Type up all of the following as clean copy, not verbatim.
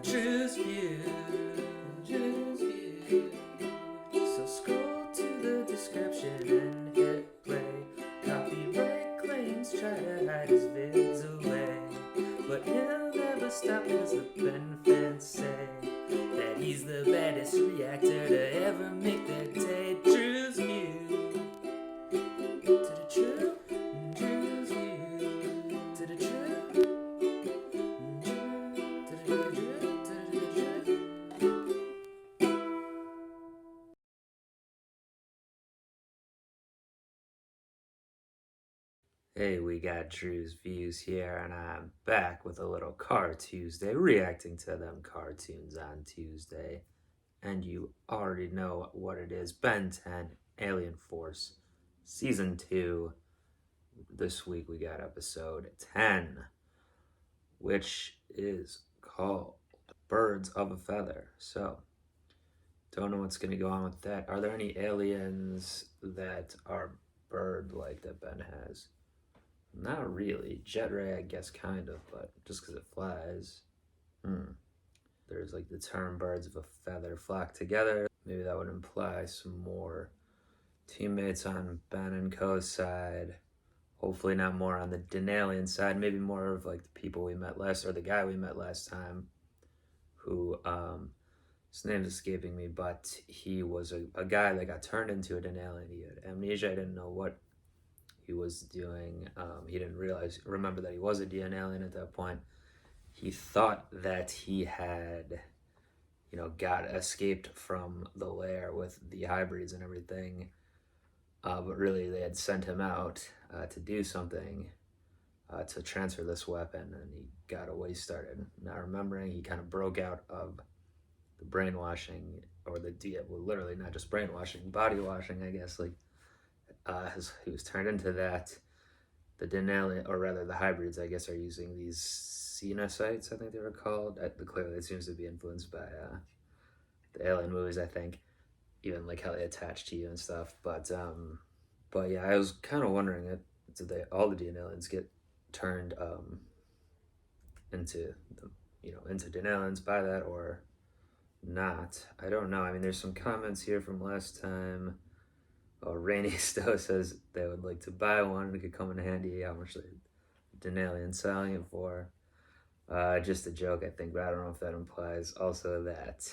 Drewz Viewz. Drewz Viewz. So scroll to the description and hit play. Copyright claims try to hide his vids away, but he'll never stop cause the Ben fans say that he's the baddest reactor to ever make their day. Drewz Viewz. To the true, Drewz Viewz. To the true. Hey, we got Drewz Viewz here, and I'm back with a little Car Tuesday, reacting to them cartoons on Tuesday. And you already know what it is. Ben 10, Alien Force, Season 2. This week we got episode 10, which is called Birds of a Feather. So, don't know what's going to go on with that. Are there any aliens that are bird-like that Ben has? Not really. Jet Ray, I guess, kind of, but just because it flies. There's like the term birds of a feather flock together. Maybe that would imply some more teammates on Ben and Co's side. Hopefully not more on the Denalian side. Maybe more of like the people we met last, or the guy we met last time, who, his name's escaping me, but he was a guy that got turned into a Denalian. He had amnesia. I didn't know what he was doing. He didn't remember that he was a Denalian at that point. He thought that he had, got escaped from the lair with the hybrids and everything, but really they had sent him out to do something, to transfer this weapon, and he got away started. Not remembering, he kind of broke out of the brainwashing, or literally not just brainwashing, body washing, I guess, like, he was turned into that. The Denali, or rather the hybrids, I guess, are using these xenocytes, I think they were called. Clearly it seems to be influenced by the Alien movies, I think, even like how they attach to you and stuff. But yeah, I was kind of wondering, did all the Denalians get turned into into Denalians by that, or not? I don't know. I mean, there's some comments here from last time. Rainy Stowe says they would like to buy one. It could come in handy. How much the Denalian selling it for? Just a joke, I think, but I don't know if that implies also that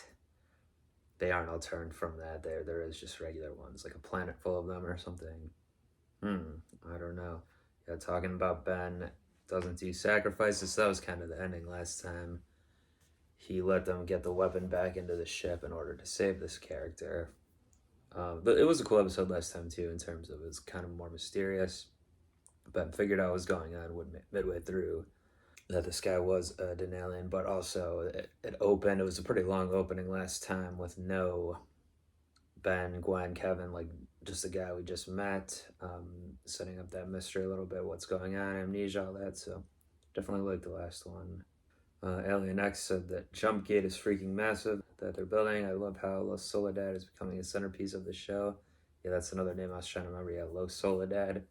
they aren't all turned from that. There is just regular ones, like a planet full of them or something. I don't know. Yeah, talking about Ben doesn't do sacrifices. That was kind of the ending last time. He let them get the weapon back into the ship in order to save this character. But it was a cool episode last time too, in terms of it was kind of more mysterious. But figured out what was going on midway through, that this guy was a Denalian, but also it opened. It was a pretty long opening last time with no Ben, Gwen, Kevin, like just the guy we just met, setting up that mystery a little bit, what's going on, amnesia, all that. So definitely liked the last one. Alien X said that Jump Gate is freaking massive that they're building. I love how Los Soledad is becoming a centerpiece of the show. Yeah, that's another name I was trying to remember. Yeah, Los Soledad.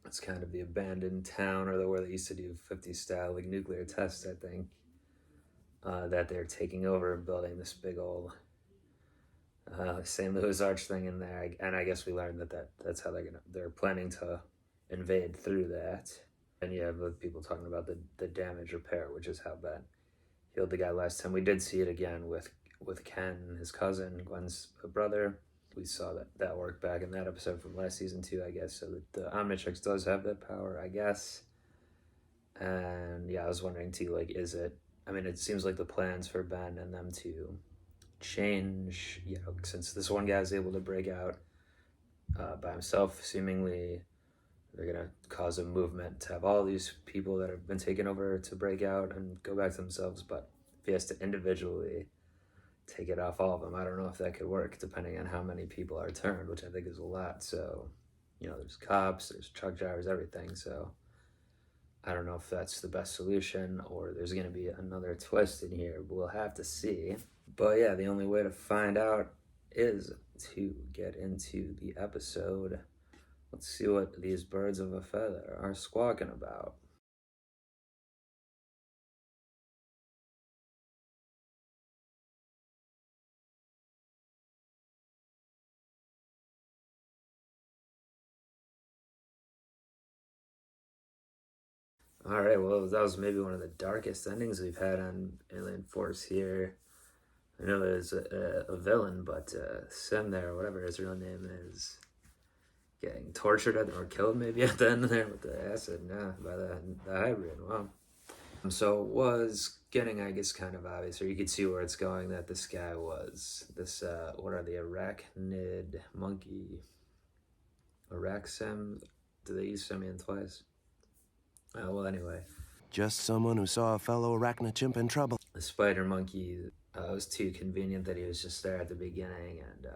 It's kind of the abandoned town, or where they used to do 50 style like nuclear tests, I think. That they're taking over and building this big old St. Louis Arch thing in there. And I guess we learned that's how they're planning to invade through that. And you have people talking about the damage repair, which is how Ben healed the guy last time. We did see it again with Ken, his cousin, Gwen's brother. We saw that work back in that episode from last season too, I guess. So the Omnitrix does have that power, I guess. And yeah, I was wondering too, like, it seems like the plans for Ben and them to change, since this one guy is able to break out by himself, seemingly, they're gonna cause a movement to have all these people that have been taken over to break out and go back to themselves. But if he has to individually take it off all of them, I don't know if that could work, depending on how many people are turned, which I think is a lot. So, there's cops, there's truck drivers, everything. So I don't know if that's the best solution, or there's going to be another twist in here. We'll have to see. But yeah, the only way to find out is to get into the episode. Let's see what these birds of a feather are squawking about. All right, well, that was maybe one of the darkest endings we've had on Alien Force here. I know there's a villain, but Sim there, whatever his real name is, getting tortured or killed maybe at the end there with the acid, by the hybrid. Wow. So it was getting, I guess, kind of obvious, or you could see where it's going, that this guy was this, what are the arachnid monkey? Araxim? Do they use simian twice? Well, anyway. Just someone who saw a fellow arachnid chimp in trouble. The spider monkey, it was too convenient that he was just there at the beginning and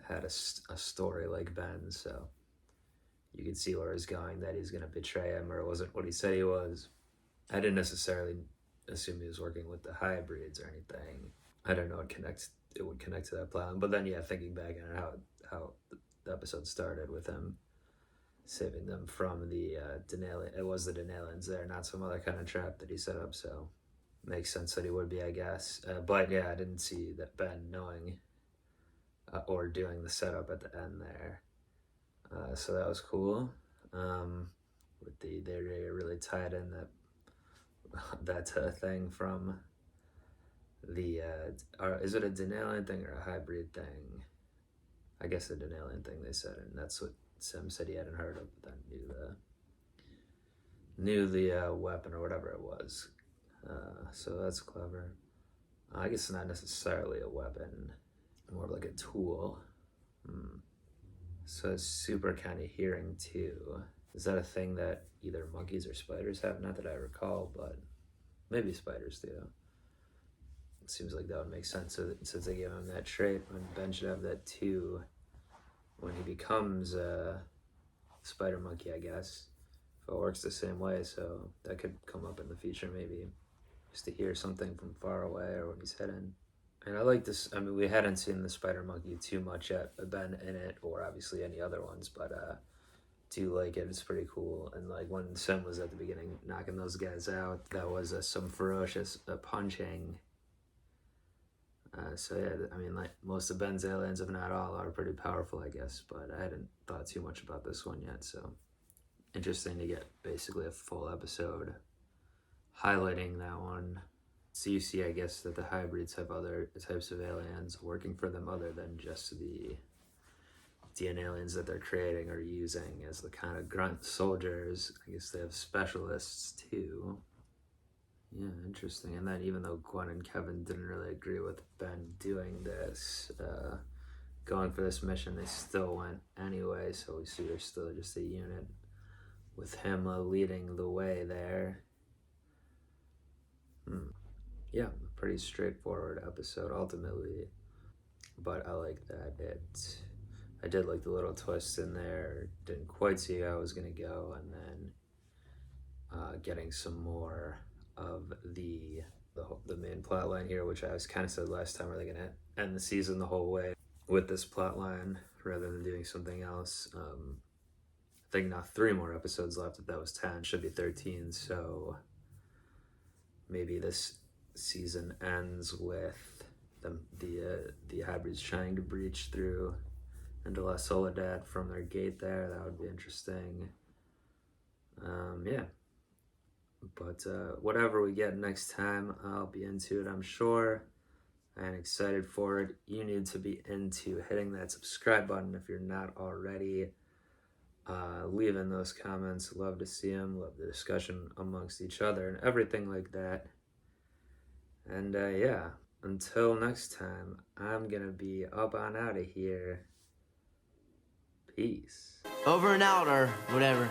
had a story like Ben, so you could see where he's going, that he's going to betray him, or it wasn't what he said he was. I didn't necessarily assume he was working with the hybrids or anything. I don't know it would connect to that plan. But then, yeah, thinking back on how the episode started with him saving them from the Denalian. It was the Denalians there, not some other kind of trap that he set up, so makes sense that he would be, I guess. But yeah, I didn't see that Ben knowing or doing the setup at the end there. So that was cool. With they're really tied in that thing from the is it a Denalian thing or a hybrid thing? I guess the Denalian thing they said, and that's what Sim said he hadn't heard of, but then knew the weapon or whatever it was. So that's clever. I guess not necessarily a weapon, more like a tool. So it's super kind of hearing too. Is that a thing that either monkeys or spiders have? Not that I recall, but maybe spiders do. It seems like that would make sense, so since they gave him that trait, when Ben should have that too when he becomes a spider monkey, I guess. If it works the same way, so that could come up in the future maybe. Just to hear something from far away or when he's hidden. And I like this, I mean, we hadn't seen the spider monkey too much yet, Ben in it, or obviously any other ones, but do like it. It's pretty cool. And like when Sim was at the beginning knocking those guys out, that was some ferocious punching. So yeah, I mean, like most of Ben's aliens, if not all, are pretty powerful, I guess, but I hadn't thought too much about this one yet, so interesting to get basically a full episode highlighting that one. So you see, I guess, that the hybrids have other types of aliens working for them other than just the DNA aliens that they're creating or using as the kind of grunt soldiers. I guess they have specialists too. Yeah, interesting. And then even though Gwen and Kevin didn't really agree with Ben doing this, going for this mission, they still went anyway, so we see they're still just a unit with him leading the way there. Yeah, pretty straightforward episode ultimately, but I like that. I did like the little twists in there. Didn't quite see how it was gonna go, and then getting some more of the main plot line here, which I was kind of said last time, are they gonna end the season the whole way with this plot line rather than doing something else? I think now 3 more episodes left. If that was 10, should be 13. So maybe this season ends with the hybrids trying to breach through into La Soledad from their gate there. That would be interesting. Yeah. But whatever we get next time, I'll be into it, I'm sure. I'm excited for it. You need to be into hitting that subscribe button if you're not already. Leaving those comments. Love to see them. Love the discussion amongst each other and everything like that. And yeah, until next time, I'm going to be up on out of here. Peace. Over and out, or whatever.